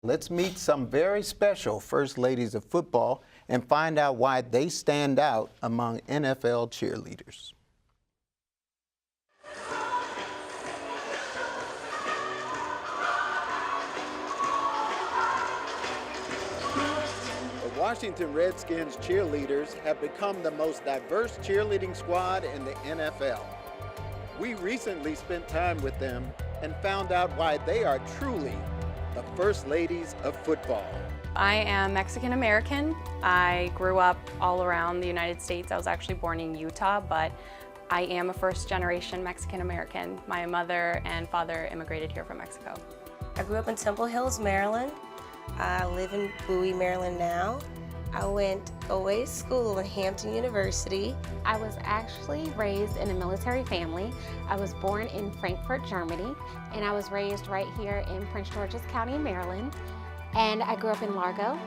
Let's meet some very special First Ladies of Football and find out why they stand out among NFL cheerleaders. The Washington Redskins cheerleaders have become the most diverse cheerleading squad in the NFL. We recently spent time with them and found out why they are truly the First Ladies of Football. I am Mexican American. I grew up all around the United States. I was actually born in Utah, but I am a first generation Mexican American. My mother and father immigrated here from Mexico. I grew up in Temple Hills, Maryland. I live in Bowie, Maryland now. I went away to school at Hampton University. I was actually raised in a military family. I was born in Frankfurt, Germany, and I was raised right here in Prince George's County, Maryland. And I grew up in Largo.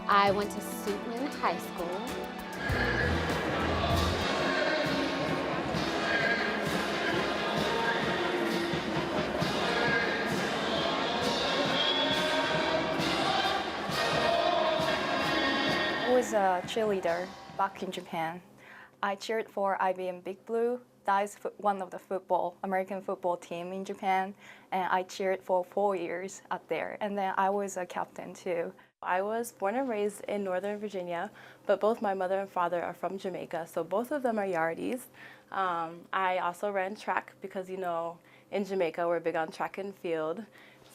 I went to Suitland High School. I was a cheerleader back in Japan. I cheered for IBM Big Blue. That is one of the American football team in Japan, and I cheered for 4 years up there. And then I was a captain too. I was born and raised in Northern Virginia, but both my mother and father are from Jamaica, so both of them are Yardis. I also ran track because, you know, in Jamaica we're big on track and field.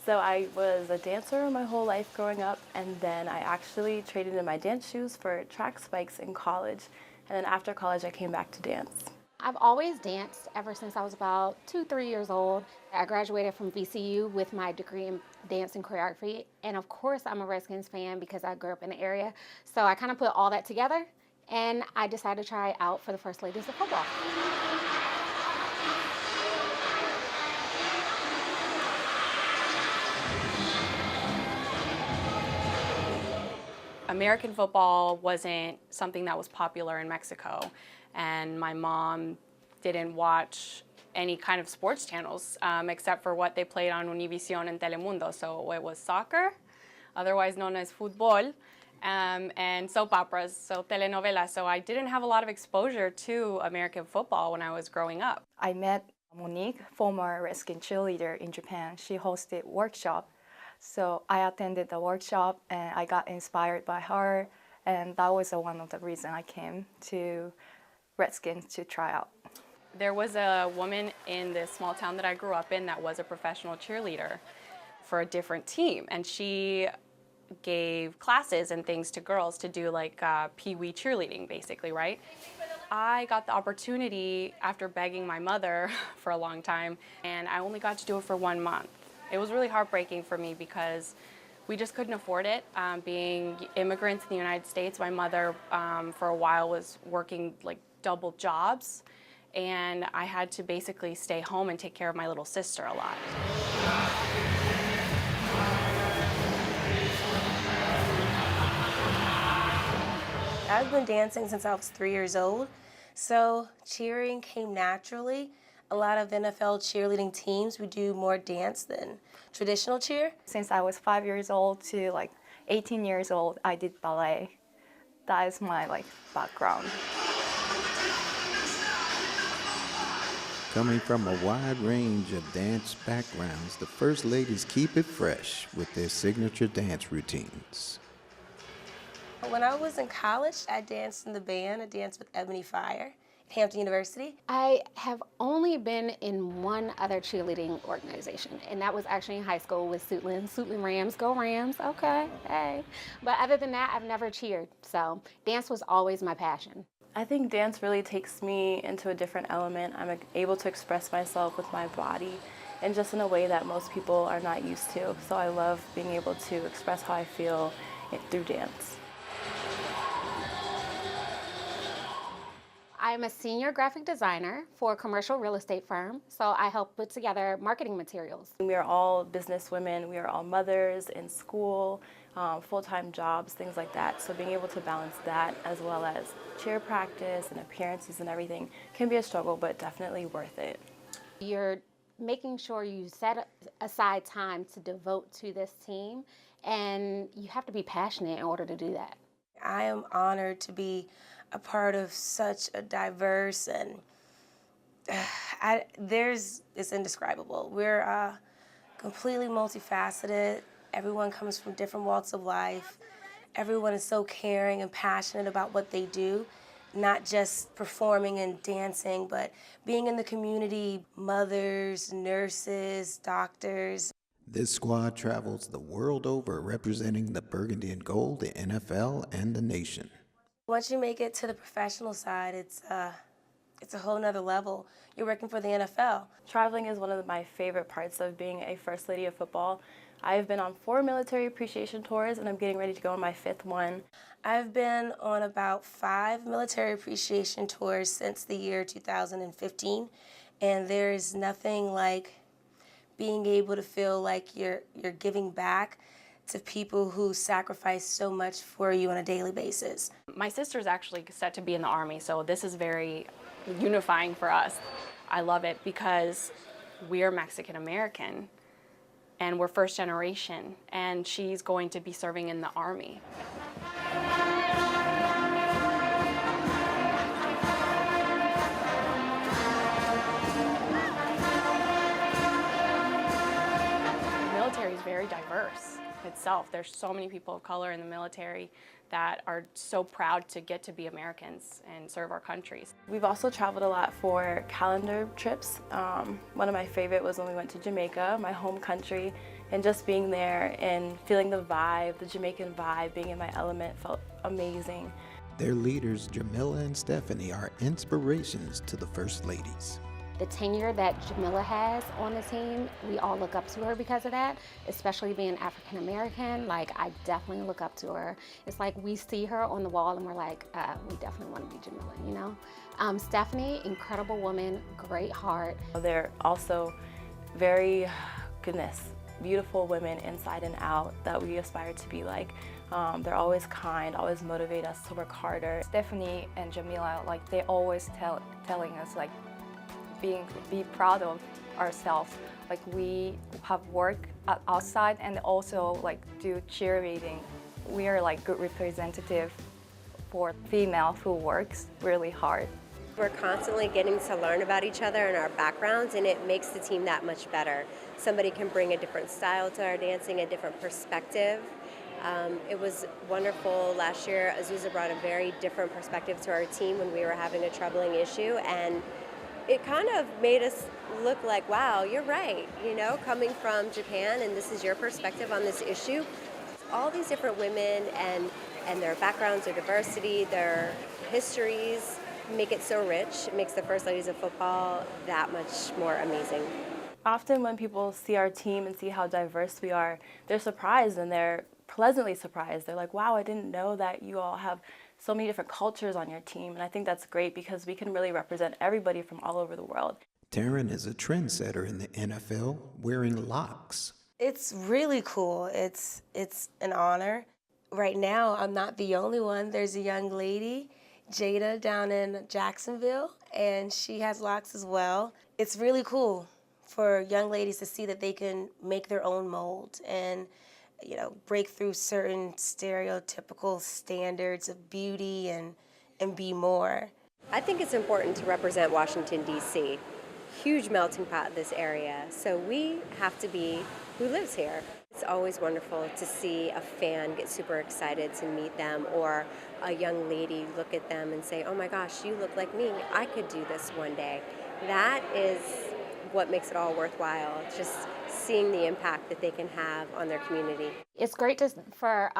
So I was a dancer my whole life growing up, and then I actually traded in my dance shoes for track spikes in college. And then after college, I came back to dance. I've always danced ever since I was about 2-3 years old. I graduated from VCU with my degree in dance and choreography. And of course, I'm a Redskins fan because I grew up in the area. So I kind of put all that together, and I decided to try out for the First Ladies of Football. American football wasn't something that was popular in Mexico, and my mom didn't watch any kind of sports channels except for what they played on Univision and Telemundo. So it was soccer, otherwise known as fútbol, and soap operas, so telenovelas. So I didn't have a lot of exposure to American football when I was growing up. I met Monique, former Redskin cheerleader in Japan. She hosted workshop. So I attended the workshop and I got inspired by her, and that was one of the reasons I came to Redskins to try out. There was a woman in this small town that I grew up in that was a professional cheerleader for a different team, and she gave classes and things to girls to do like pee-wee cheerleading, basically, right? I got the opportunity after begging my mother for a long time, and I only got to do it for 1 month. It was really heartbreaking for me because we just couldn't afford it. Being immigrants in the United States, my mother for a while was working like double jobs, and I had to basically stay home and take care of my little sister a lot. I've been dancing since I was 3 years old, so cheering came naturally. A lot of NFL cheerleading teams, we do more dance than traditional cheer. Since I was 5 years old to like 18 years old, I did ballet. That is my background. Coming from a wide range of dance backgrounds, the First Ladies keep it fresh with their signature dance routines. When I was in college, I danced in the band. I danced with Ebony Fire at Hampton University. I have only been in one other cheerleading organization, and that was actually in high school with Suitland. Suitland Rams, go Rams, okay, hey. But other than that, I've never cheered, so dance was always my passion. I think dance really takes me into a different element. I'm able to express myself with my body and just in a way that most people are not used to. So I love being able to express how I feel through dance. I'm a senior graphic designer for a commercial real estate firm, so I help put together marketing materials. We are all business women, we are all mothers in school, full-time jobs, things like that. So being able to balance that as well as cheer practice and appearances and everything can be a struggle, but definitely worth it. You're making sure you set aside time to devote to this team, and you have to be passionate in order to do that. I am honored to be a part of such a diverse and it's indescribable. We're completely multifaceted. Everyone comes from different walks of life. Everyone is so caring and passionate about what they do, not just performing and dancing, but being in the community, mothers, nurses, doctors. This squad travels the world over representing the burgundy and gold, the NFL, and the nation. Once you make it to the professional side, it's a whole nother level. You're working for the NFL. Traveling is one of my favorite parts of being a First Lady of football. I've been on 4 military appreciation tours, and I'm getting ready to go on my 5th one. I've been on about 5 military appreciation tours since the year 2015, and there's nothing like being able to feel like you're giving back to people who sacrifice so much for you on a daily basis. My sister's actually set to be in the Army, so this is very unifying for us. I love it because we're Mexican American and we're first generation, and she's going to be serving in the Army. The military is very diverse itself. There's so many people of color in the military that are so proud to get to be Americans and serve our countries. We've also traveled a lot for calendar trips. One of my favorite was when we went to Jamaica, my home country, and just being there and feeling the vibe, the Jamaican vibe, being in my element felt amazing. Their leaders, Jamila and Stephanie, are inspirations to the First Ladies. The tenure that Jamila has on the team, we all look up to her because of that, especially being African American. Like, I definitely look up to her. It's like we see her on the wall and we're like, we definitely want to be Jamila, you know? Stephanie, incredible woman, great heart. They're also very, beautiful women inside and out that we aspire to be like. They're always kind, always motivate us to work harder. Stephanie and Jamila, like, they always telling us, like, be proud of ourselves. Like, we have work outside and also like do cheerleading. We are like good representative for female who works really hard. We're constantly getting to learn about each other and our backgrounds, and it makes the team that much better. Somebody can bring a different style to our dancing, a different perspective. It was wonderful. Last year, Azusa brought a very different perspective to our team when we were having a troubling issue, and it kind of made us look like, wow, you're right, you know, coming from Japan, and this is your perspective on this issue. All these different women and their backgrounds, their diversity, their histories make it so rich. It makes the First Ladies of football that much more amazing. Often when people see our team and see how diverse we are, they're surprised, and they're pleasantly surprised. They're like, wow, I didn't know that you all have so many different cultures on your team. And I think that's great because we can really represent everybody from all over the world. Taryn is a trendsetter in the NFL, wearing locks. It's really cool. It's an honor. Right now, I'm not the only one. There's a young lady, Jada, down in Jacksonville, and she has locks as well. It's really cool for young ladies to see that they can make their own mold and, you know, break through certain stereotypical standards of beauty and be more. I think it's important to represent Washington, D.C. Huge melting pot, this area. So we have to be who lives here. It's always wonderful to see a fan get super excited to meet them, or a young lady look at them and say, oh my gosh, you look like me. I could do this one day. That is what makes it all worthwhile, just seeing the impact that they can have on their community. It's great for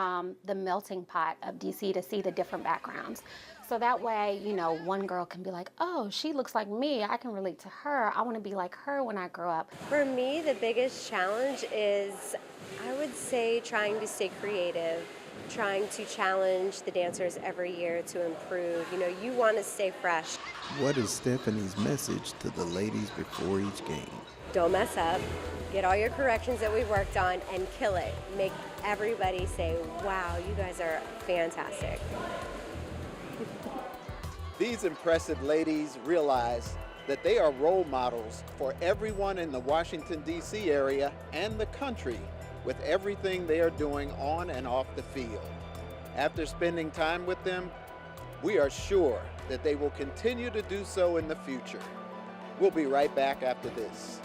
the melting pot of DC to see the different backgrounds. So that way, you know, one girl can be like, oh, she looks like me. I can relate to her. I want to be like her when I grow up. For me, the biggest challenge is, I would say, trying to stay creative, trying to challenge the dancers every year to improve. You know, you want to stay fresh. What is Stephanie's message to the ladies before each game? Don't mess up. Get all your corrections that we worked on and kill it. Make everybody say, wow, you guys are fantastic. These impressive ladies realize that they are role models for everyone in the Washington, D.C. area and the country with everything they are doing on and off the field. After spending time with them, we are sure that they will continue to do so in the future. We'll be right back after this.